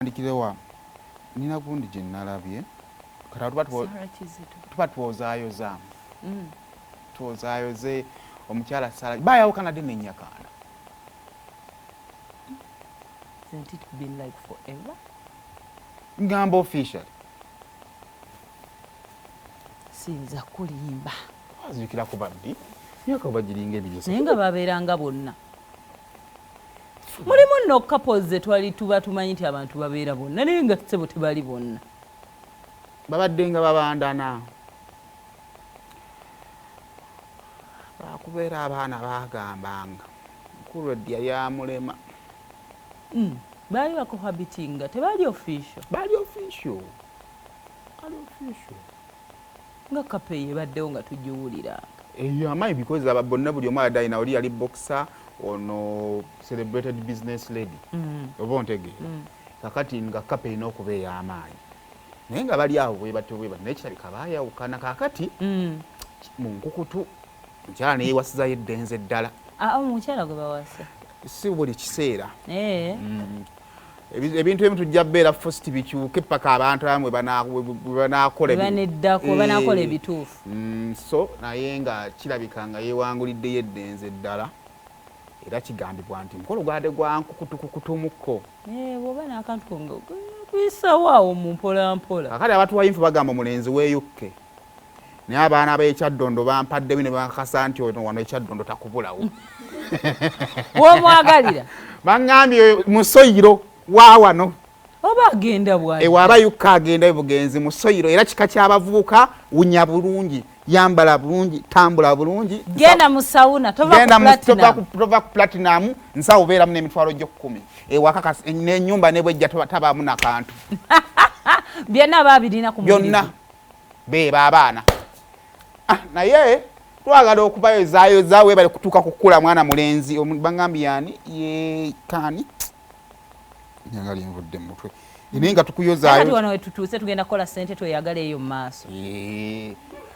Ndikirewa nina gundi gye nalabye kata tuba twozaayoza twozaayoze omukyala Sara bayawukana dde ne Nyakana. Isn't it been like forever? Ngamba official Sinza kulimba azikira ku baddi myaka bagiringa ebiri naye nga babeeranga bonna. Mulimu nno couples ze twali tuba tumanyi nti abantu babeera bonna naye nga ssebo tebali bonna. babadde nga babandana bakubeera abaana bagambanga mukulu eddi yali amulema. Baali bakohabitinga tebali official. Bali official nga kapeyi ebaddewo nga tugiwulira amaanyi because aba bonna buli omu adde alina oli yali boxer ono celebrated business lady oba ontege kakati nga kapeyi n'okubeera amaanyi naye nga bali awo bwebatyo naye kirabika baayawukana kakati mu nkukutu mukyala ne yeewasizayo eddenze eddala. Omukyala gwe bawasa si buli kiseera ebintu ebimu tujja beera first bikyuke paka abantu abamu banakola ebituufu. So naye nga kirabika nga yeewanguliddeyo eddenze eddala era kigambibwa nti mukolo gwadde gwa nkukutukukutumuko. Bw'oba n'akantu kuyisawaawo mu mpolampola. Kakati abatuwa info bagamba omulenzi weeyukke naye abaana b'ekyaddondo bampaddeyo ne bakakasa nti ono wano ekyaddondo takubulawo. W'omwagalira baŋŋambye musoyiro wa wano oba agenda bw'ali ewaaba yukka agenda bugenzi musoyiro era kika ky'abavubuka wunya bulungi yambala bulungi tambula bulungi genda mu sawuna tova ku platinum nsawo beeramu n'emitwalo gyo 10 ewaka n'ennyumba ne bwejja tabaamu n'akantu byonna baabirina ku mubiri byonna beeba abaana naye twagala okubayozaayoza weebale kutuuka kukula mwana mulenzi baŋŋambye yani ye kaani nyangali nvudde mutwe naye nga tukuyozaayo wano wetutuuse tugenda kukola ssente tweyagala eyo mu maaso.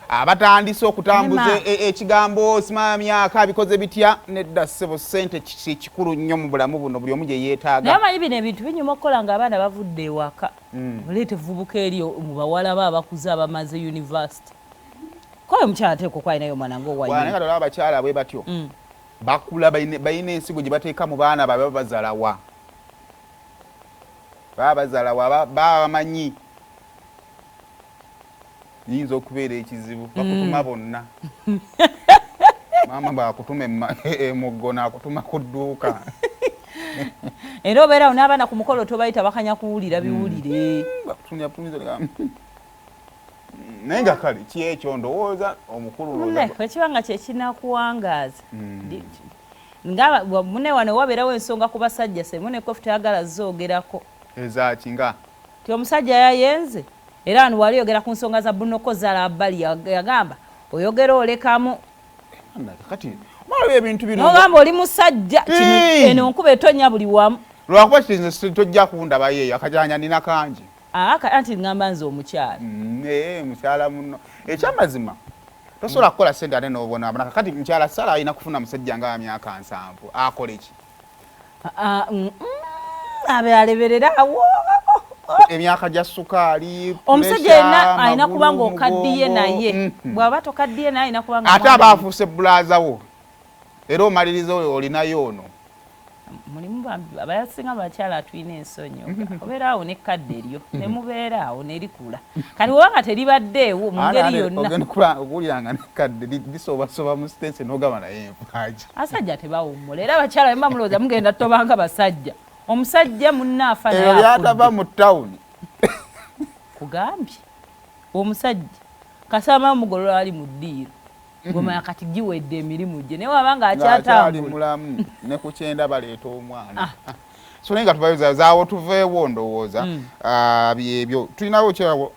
Abatandise okutambuza ekigambo simama myaka bikoze bitya nedda ssebo ssente kikulu nnyo mu bulamu buno buli omu gye yeetaaga. Naye amanyi bino ebintu binyuma okukola ng'abaana bavudde ewaka oleete vubuka eri mu bawala ba abakuze abamaze university. Koyo omukyala ateekwa okwalinayo omwana ng'owaye. Naye nga dolaba abakyala bwe batyo bakula balina ensigo gye bateeka mu baana baabwe babazaala wa. Babazaala wa baba bamanyi yinza okubeera ekizibu bakutuma bonna. Maama bakutuma emuggo n'akutuma ku dduuka. Era obeera awo n'abaana ku mukolo tobayita bakanya kuwulira biwulire. Bakutumya naye nga kale ki ekyo ndowooza omukulu ekibanga kye kinakuwangaaza. Nga mune wano wabeerawo ensonga ku basajja semu ne kofu tayagala zoogerako. Ezaki nga ti omusajja yayenze era wano wali yogera ku nsonga za bunoko zala abbali yagamba oyogera olekamu kati mwaliwo ebintu bino nogamba oli musajja eno nkuba etonya buli wamu lwakuba kirinze tojja kundaba yeeyo akajanja nina kangi anti ngamba nze omukyala mukyala muno ekyamazima tosobola kukola ssente ate n'obonaabona kakati mukyala Sara alina kufuna musajja nga myaka 7 akola eki abe aleberera awo emyaka gya sukaali omusajja yenna alina kuba nga okaddiye naye bw'aba tokaddiye naye alina kuba nga ate aba afuuse bulaaza wo era omaliriza olinayo ono mulimu abasinga bakyala atulina ensonyi obeera awo nekkadde eryo ne mubeera awo nerikula kati woba nga teribaddeewo mu ngeri yonna okuwuliranga nekkadde lisobasoba mu sitensi n'ogaba naye empaaji abasajja tebawummula era abakyala bemba mulowooza mugenda tobanga basajja omusajja munaafa naye byatava mu tawuni kugambye omusajja kasama mugolola ali mu ddiiro ngoma kati giwedde emirimu gye naye wabanga akyatambula mulamu ne ku kyenda baleeta omwana so naye nga tubayoza zaawo tuveewo ndowooza byebyo tulinawo kyawo